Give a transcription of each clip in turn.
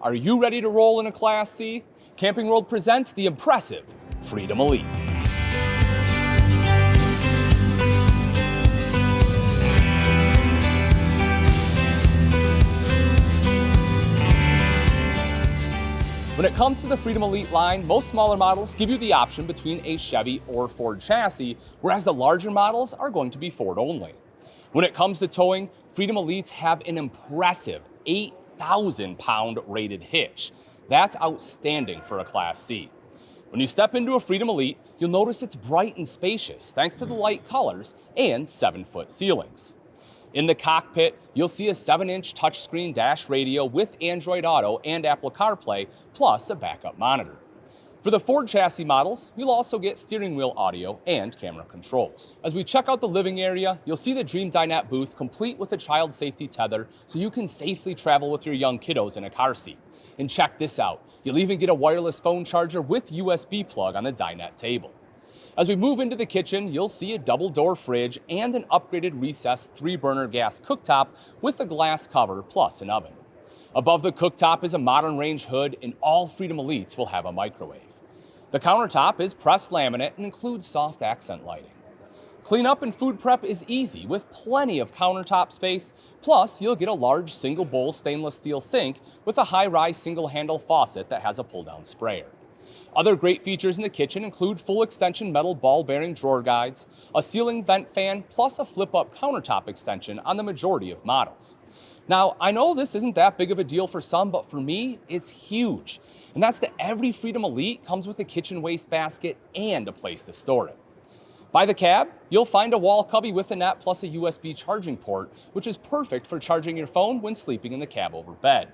Are you ready to roll in a Class C? Camping World presents the impressive Freedom Elite. When it comes to the Freedom Elite line, most smaller models give you the option between a Chevy or Ford chassis, whereas the larger models are going to be Ford only. When it comes to towing, Freedom Elites have an impressive 8,000-pound rated hitch. That's outstanding for a Class C. When you step into a Freedom Elite, you'll notice it's bright and spacious thanks to the light colors and 7-foot ceilings. In the cockpit, you'll see a 7-inch touchscreen dash radio with Android Auto and Apple CarPlay, plus a backup monitor. For the Ford chassis models, you'll also get steering wheel audio and camera controls. As we check out the living area, you'll see the Dream Dinette booth complete with a child safety tether so you can safely travel with your young kiddos in a car seat. And check this out, you'll even get a wireless phone charger with USB plug on the dinette table. As we move into the kitchen, you'll see a double-door fridge and an upgraded recessed 3-burner gas cooktop with a glass cover plus an oven. Above the cooktop is a modern range hood, and all Freedom Elites will have a microwave. The countertop is pressed laminate and includes soft accent lighting. Cleanup and food prep is easy with plenty of countertop space, plus you'll get a large single-bowl stainless steel sink with a high-rise single-handle faucet that has a pull-down sprayer. Other great features in the kitchen include full extension metal ball bearing drawer guides, a ceiling vent fan, plus a flip-up countertop extension on the majority of models. Now, I know this isn't that big of a deal for some, but for me, it's huge. And that's that every Freedom Elite comes with a kitchen wastebasket and a place to store it. By the cab, you'll find a wall cubby with a net plus a USB charging port, which is perfect for charging your phone when sleeping in the cab over bed.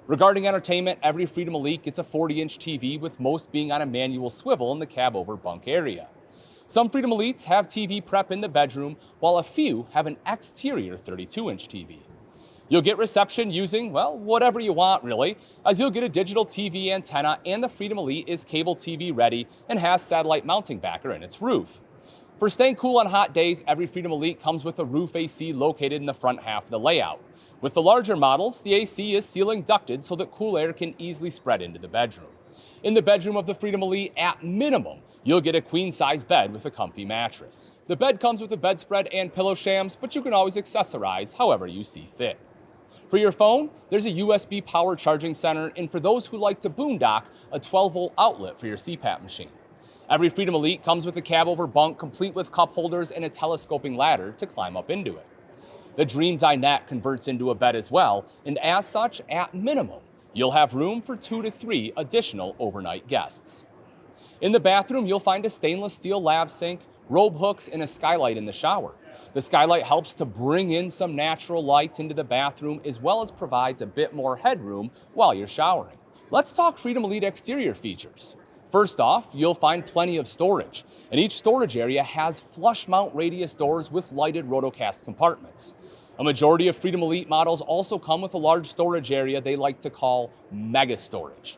Regarding entertainment, every Freedom Elite gets a 40-inch TV, with most being on a manual swivel in the cab over bunk area. Some Freedom Elites have TV prep in the bedroom, while a few have an exterior 32-inch TV. You'll get reception using, well, whatever you want really, as you'll get a digital TV antenna, and the Freedom Elite is cable TV ready and has satellite mounting backer in its roof. For staying cool on hot days, every Freedom Elite comes with a roof AC located in the front half of the layout. With the larger models, the AC is ceiling ducted so that cool air can easily spread into the bedroom. In the bedroom of the Freedom Elite, at minimum, you'll get a queen-size bed with a comfy mattress. The bed comes with a bedspread and pillow shams, but you can always accessorize however you see fit. For your phone, there's a USB power charging center, and for those who like to boondock, a 12-volt outlet for your CPAP machine. Every Freedom Elite comes with a cab over bunk complete with cup holders and a telescoping ladder to climb up into it. The Dream Dinette converts into a bed as well, and as such, at minimum, you'll have room for 2 to 3 additional overnight guests. In the bathroom, you'll find a stainless steel lav sink, robe hooks, and a skylight in the shower. The skylight helps to bring in some natural light into the bathroom, as well as provides a bit more headroom while you're showering. Let's talk Freedom Elite exterior features. First off, you'll find plenty of storage, and each storage area has flush mount radius doors with lighted rotocast compartments. A majority of Freedom Elite models also come with a large storage area they like to call mega storage.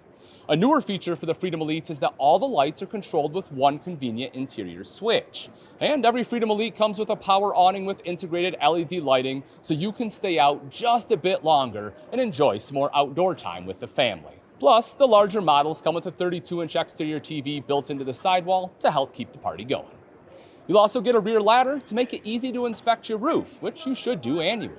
A newer feature for the Freedom Elites is that all the lights are controlled with one convenient interior switch. And every Freedom Elite comes with a power awning with integrated LED lighting, so you can stay out just a bit longer and enjoy some more outdoor time with the family. Plus, the larger models come with a 32-inch exterior TV built into the sidewall to help keep the party going. You'll also get a rear ladder to make it easy to inspect your roof, which you should do annually.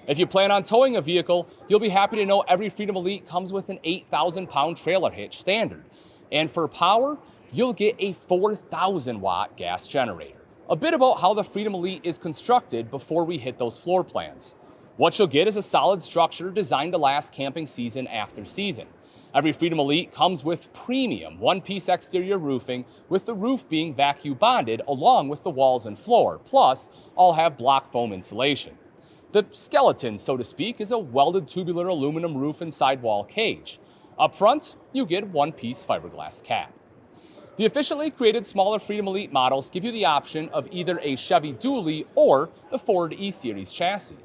If you plan on towing a vehicle, you'll be happy to know every Freedom Elite comes with an 8,000-pound trailer hitch standard. And for power, you'll get a 4,000-watt gas generator. A bit about how the Freedom Elite is constructed before we hit those floor plans. What you'll get is a solid structure designed to last camping season after season. Every Freedom Elite comes with premium one-piece exterior roofing, with the roof being vacuum bonded along with the walls and floor, plus all have block foam insulation. The skeleton, so to speak, is a welded tubular aluminum roof and sidewall cage. Up front, you get one-piece fiberglass cap. The efficiently created smaller Freedom Elite models give you the option of either a Chevy dually or the Ford E-Series chassis.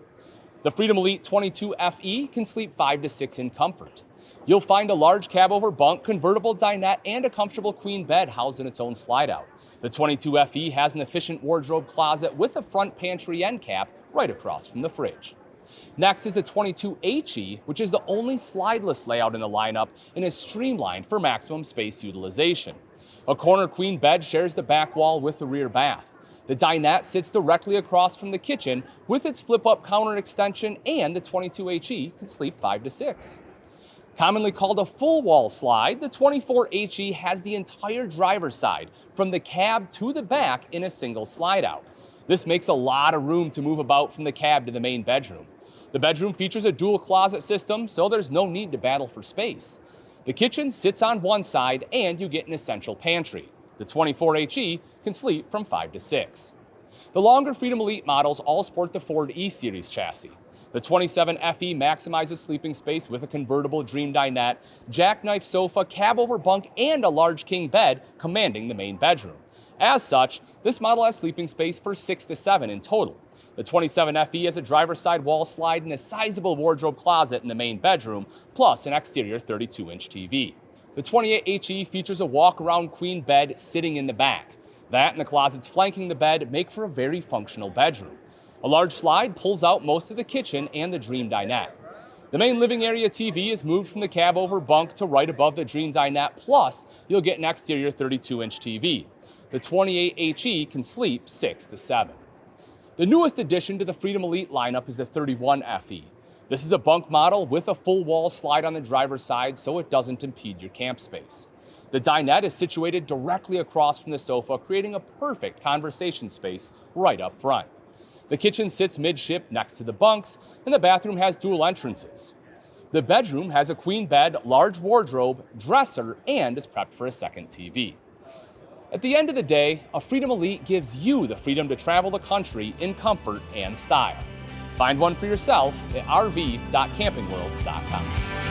The Freedom Elite 22 FE can sleep 5 to 6 in comfort. You'll find a large cab over bunk, convertible dinette, and a comfortable queen bed housed in its own slide out. The 22 FE has an efficient wardrobe closet with a front pantry end cap right across from the fridge. Next is the 22HE, which is the only slideless layout in the lineup and is streamlined for maximum space utilization. A corner queen bed shares the back wall with the rear bath. The dinette sits directly across from the kitchen with its flip-up counter extension, and the 22HE can sleep 5 to 6. Commonly called a full wall slide, the 24HE has the entire driver's side from the cab to the back in a single slide out. This makes a lot of room to move about from the cab to the main bedroom. The bedroom features a dual closet system, so there's no need to battle for space. The kitchen sits on one side and you get an essential pantry. The 24HE can sleep from 5 to 6. The longer Freedom Elite models all sport the Ford E-Series chassis. The 27FE maximizes sleeping space with a convertible Dream dinette, jackknife sofa, cab-over bunk, and a large king bed commanding the main bedroom. As such, this model has sleeping space for 6 to 7 in total. The 27FE has a driver's side wall slide and a sizable wardrobe closet in the main bedroom, plus an exterior 32-inch TV. The 28HE features a walk-around queen bed sitting in the back. That and the closets flanking the bed make for a very functional bedroom. A large slide pulls out most of the kitchen and the Dream dinette. The main living area TV is moved from the cab-over bunk to right above the Dream dinette, plus you'll get an exterior 32-inch TV. The 28HE can sleep 6 to 7. The newest addition to the Freedom Elite lineup is the 31FE. This is a bunk model with a full wall slide on the driver's side so it doesn't impede your camp space. The dinette is situated directly across from the sofa, creating a perfect conversation space right up front. The kitchen sits midship next to the bunks, and the bathroom has dual entrances. The bedroom has a queen bed, large wardrobe, dresser, and is prepped for a second TV. At the end of the day, a Freedom Elite gives you the freedom to travel the country in comfort and style. Find one for yourself at rv.campingworld.com.